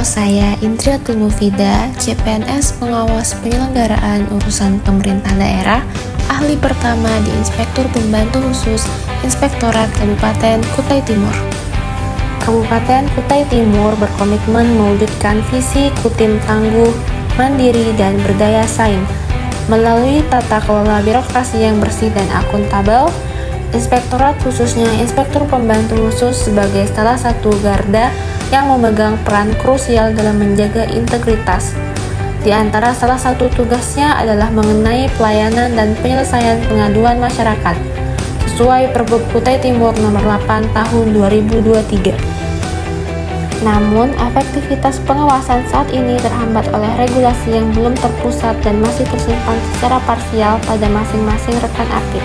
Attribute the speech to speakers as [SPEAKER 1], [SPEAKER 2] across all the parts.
[SPEAKER 1] saya Indriatul Mufida, CPNS Pengawas Penyelenggaraan Urusan Pemerintah Daerah, ahli pertama di Inspektur Pembantu Khusus Inspektorat Kabupaten Kutai Timur. Kabupaten Kutai Timur berkomitmen mewujudkan visi Kutim tangguh, mandiri, dan berdaya saing melalui tata kelola birokrasi yang bersih dan akuntabel. Inspektorat khususnya Inspektur Pembantu Khusus sebagai salah satu garda yang memegang peran krusial dalam menjaga integritas. Di antara salah satu tugasnya adalah mengenai pelayanan dan penyelesaian pengaduan masyarakat sesuai Pergub Kutai Timur Nomor 8 Tahun 2023. Namun, efektivitas pengawasan saat ini terhambat oleh regulasi yang belum terpusat dan masih tersimpan secara parsial pada masing-masing rekan apip.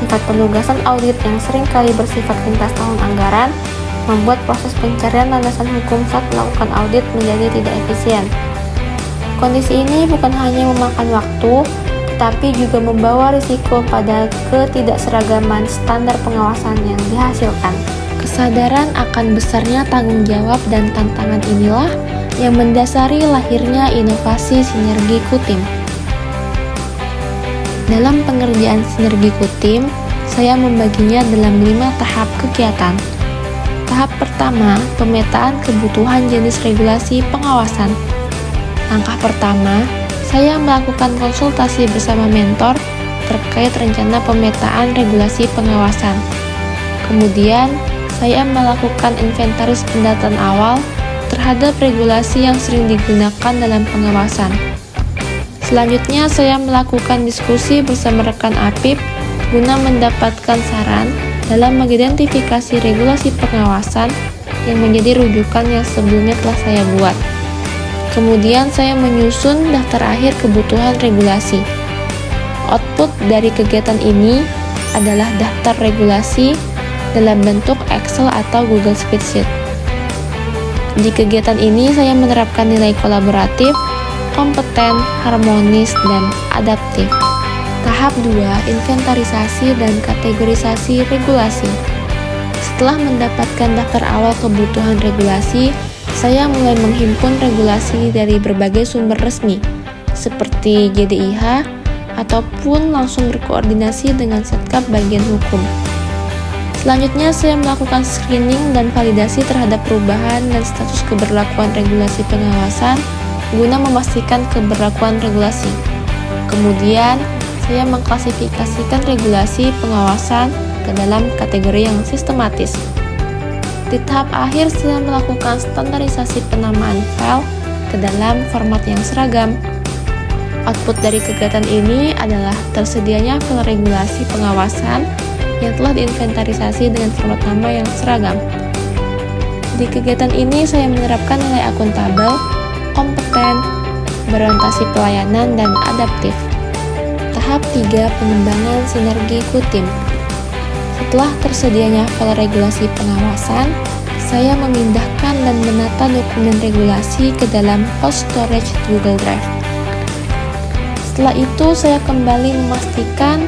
[SPEAKER 1] Sifat penugasan audit yang seringkali bersifat lintas tahun anggaran membuat proses pencarian landasan hukum saat melakukan audit menjadi tidak efisien. Kondisi ini bukan hanya memakan waktu, tetapi juga membawa risiko pada ketidakseragaman standar pengawasan yang dihasilkan. Kesadaran akan besarnya tanggung jawab dan tantangan inilah yang mendasari lahirnya inovasi Sinergi Kutim. Dalam pengerjaan Sinergi Kutim, saya membaginya dalam 5 tahap kegiatan. Tahap pertama, pemetaan kebutuhan jenis regulasi pengawasan. Langkah pertama, saya melakukan konsultasi bersama mentor terkait rencana pemetaan regulasi pengawasan. Kemudian, saya melakukan inventaris pendataan awal terhadap regulasi yang sering digunakan dalam pengawasan. Selanjutnya, saya melakukan diskusi bersama rekan apip guna mendapatkan saran dalam mengidentifikasi regulasi pengawasan yang menjadi rujukan yang sebelumnya telah saya buat. Kemudian saya menyusun daftar akhir kebutuhan regulasi. Output dari kegiatan ini adalah daftar regulasi dalam bentuk Excel atau Google Spreadsheet. Di kegiatan ini saya menerapkan nilai kolaboratif, kompeten, harmonis, dan adaptif. Tahap 2, inventarisasi dan kategorisasi regulasi. Setelah mendapatkan daftar awal kebutuhan regulasi, saya mulai menghimpun regulasi dari berbagai sumber resmi, seperti JDIH, ataupun langsung berkoordinasi dengan Setkap bagian hukum. Selanjutnya, saya melakukan screening dan validasi terhadap perubahan dan status keberlakuan regulasi pengawasan guna memastikan keberlakuan regulasi. Kemudian, saya mengklasifikasikan regulasi pengawasan ke dalam kategori yang sistematis. Di tahap akhir, saya melakukan standarisasi penamaan file ke dalam format yang seragam. Output dari kegiatan ini adalah tersedianya file regulasi pengawasan yang telah diinventarisasi dengan format nama yang seragam. Di kegiatan ini, saya menerapkan nilai akuntabel, kompeten, berorientasi pelayanan, dan adaptif. Tahap 3, pengembangan Sinergi Kutim. Setelah tersedianya file regulasi pengawasan, saya memindahkan dan menata dokumen regulasi ke dalam file storage Google Drive. Setelah itu, saya kembali memastikan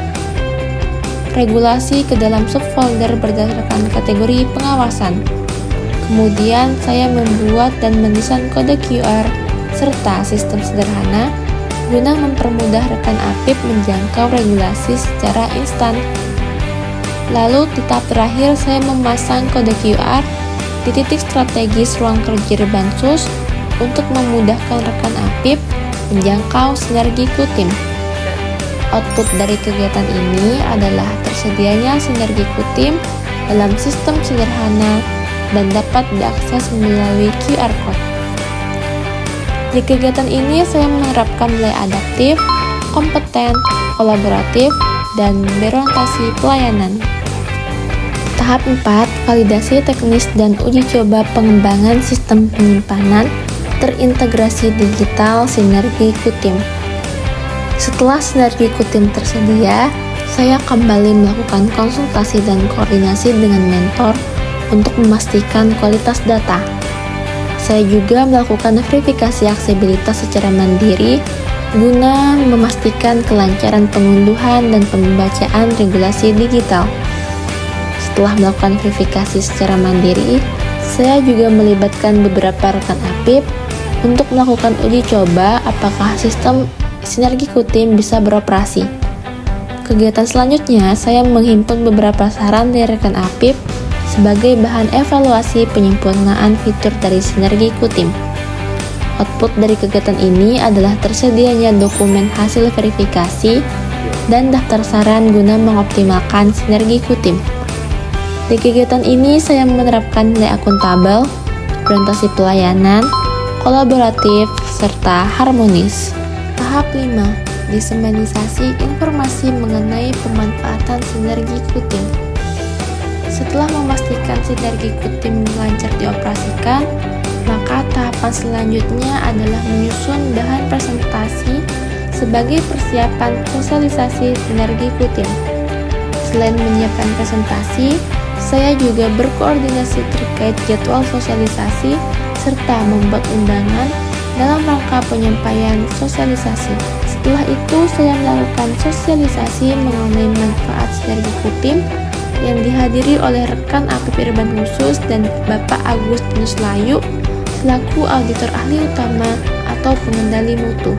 [SPEAKER 1] regulasi ke dalam subfolder berdasarkan kategori pengawasan. Kemudian, saya membuat dan mendesain kode QR serta sistem sederhana guna mempermudah rekan apip menjangkau regulasi secara instan. Lalu, di tahap terakhir, saya memasang kode QR di titik strategis ruang kerja Bansus untuk memudahkan rekan apip menjangkau Sinergi Kutim. Output dari kegiatan ini adalah tersedianya Sinergi Kutim dalam sistem sederhana dan dapat diakses melalui QR Code. Di kegiatan ini, saya menerapkan nilai adaptif, kompeten, kolaboratif, dan berorientasi pelayanan. Tahap 4, validasi teknis dan uji coba pengembangan sistem penyimpanan terintegrasi digital Sinergi Kutim. Setelah Sinergi Kutim tersedia, saya kembali melakukan konsultasi dan koordinasi dengan mentor untuk memastikan kualitas data. Saya juga melakukan verifikasi aksesibilitas secara mandiri guna memastikan kelancaran pengunduhan dan pembacaan regulasi digital. Setelah melakukan verifikasi secara mandiri, Saya juga melibatkan beberapa rekan APIP untuk melakukan uji coba apakah sistem Sinergi Kutim bisa beroperasi. Kegiatan selanjutnya, saya menghimpun beberapa saran dari rekan APIP sebagai bahan evaluasi penyempurnaan fitur dari Sinergi Kutim. Output dari kegiatan ini adalah tersedianya dokumen hasil verifikasi dan daftar saran guna mengoptimalkan Sinergi Kutim. Di kegiatan ini, saya menerapkan nilai akuntabel, orientasi pelayanan, kolaboratif, serta harmonis. Tahap 5. Diseminisasi informasi mengenai pemanfaatan Sinergi Kutim. Setelah memastikan Sinergi Kutim lancar dioperasikan, maka tahapan selanjutnya adalah menyusun bahan presentasi sebagai persiapan sosialisasi Sinergi Kutim. Selain menyiapkan presentasi, saya juga berkoordinasi terkait jadwal sosialisasi serta membuat undangan dalam rangka penyampaian sosialisasi. Setelah itu, saya melakukan sosialisasi mengenai manfaat Sinergi Kutim yang dihadiri oleh rekan APIP Irban Khusus dan Bapak Agustinus Layu selaku auditor ahli utama atau pengendali mutu.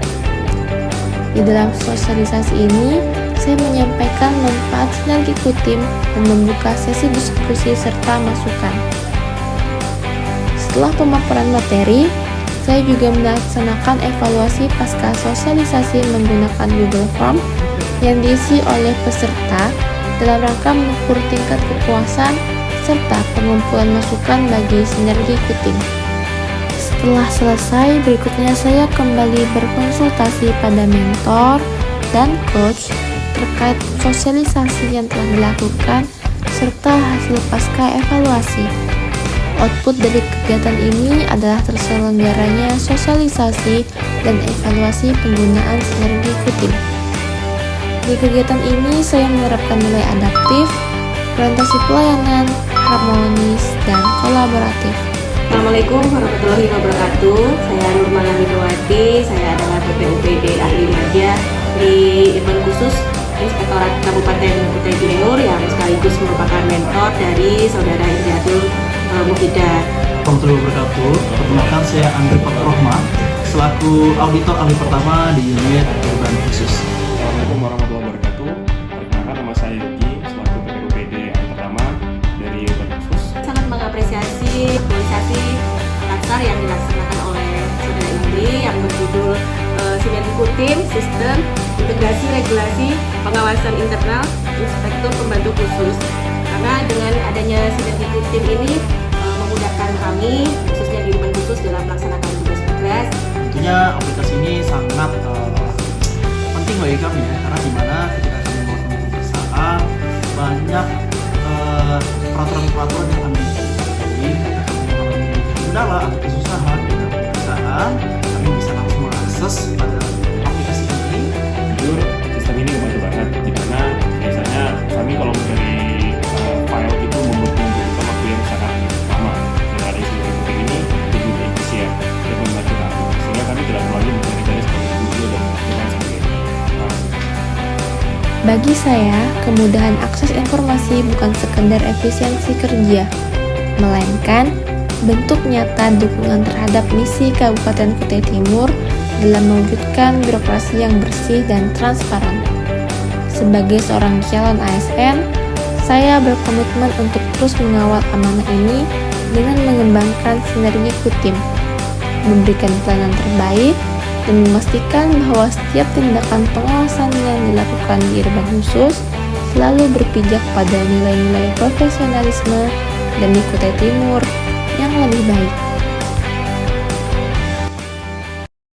[SPEAKER 1] Di dalam sosialisasi ini, saya menyampaikan manfaat Sinergi Kutim dan membuka sesi diskusi serta masukan. Setelah pemaparan materi, saya juga melaksanakan evaluasi pasca sosialisasi menggunakan Google Form yang diisi oleh peserta dalam rangka mengukur tingkat kepuasan serta pengumpulan masukan bagi Sinergi Kutim. Setelah selesai, berikutnya saya kembali berkonsultasi pada mentor dan coach terkait sosialisasi yang telah dilakukan serta hasil pasca evaluasi. Output dari kegiatan ini adalah terselenggaranya sosialisasi dan evaluasi penggunaan Sinergi Kutim. Di kegiatan ini saya menerapkan nilai adaptif, orientasi pelayanan, harmonis, dan kolaboratif.
[SPEAKER 2] Assalamualaikum warahmatullahi wabarakatuh. Saya Nurmala Widowati. Saya adalah BPUPD Ahli Media di Irban Khusus Inspektorat Kabupaten Kutai Timur yang sekaligus merupakan mentor dari Saudara Indriatul Mufidah.
[SPEAKER 3] Warahmatullahi wabarakatuh. Perkenalkan, saya Andri Fathur-Rahman selaku auditor ahli pertama di unit Irban Khusus.
[SPEAKER 4] Assalamualaikum warahmatullahi wabarakatuh. Perkenalkan, nama saya Yogi selaku BPUPD ahli pertama dari Irban Khusus.
[SPEAKER 2] Sangat mengapresiasi aktualisasi laksar yang dilaksanakan oleh Saudara Indri yang berjudul Sinergi Kutim, Sistem Integrasi Regulasi Pengawasan Internal Inspektur Pembantu Khusus. Karena dengan adanya Sinergi Kutim ini memudahkan kami, khususnya di Irban Khusus dalam melaksanakan tugas-tugas.
[SPEAKER 3] Tentunya aplikasi ini sangat penting bagi kami ya, karena dimana ketika kami melakukan pemeriksaan banyak peraturan-peraturan yang kami ikuti. Jadi ketika kami mengalami kendala atau kesusahan dengan pemeriksaan, kami bisa langsung mengakses pada aplikasi ini.
[SPEAKER 4] Jujur, sistem ini membantu banget, dimana biasanya kami kalau mencari file itu membutuhkan waktu yang sangat lama. Dan ada Sinergi Kutim ini lebih efisien dan membantu kami, sehingga kami tidak perlu lagi mencari seperti Google dan lain sebagainya.
[SPEAKER 1] Bagi saya, kemudahan akses informasi bukan sekedar efisiensi kerja, melainkan bentuk nyata dukungan terhadap misi Kabupaten Kutai Timur dalam mewujudkan birokrasi yang bersih dan transparan. Sebagai seorang calon ASN, saya berkomitmen untuk terus mengawal amanah ini dengan mengembangkan Sinergi Kutim, memberikan pelayanan terbaik, dan memastikan bahwa setiap tindakan pengawasan yang dilakukan di Irban Khusus selalu berpijak pada nilai-nilai profesionalisme demi Kutai Timur yang lebih baik.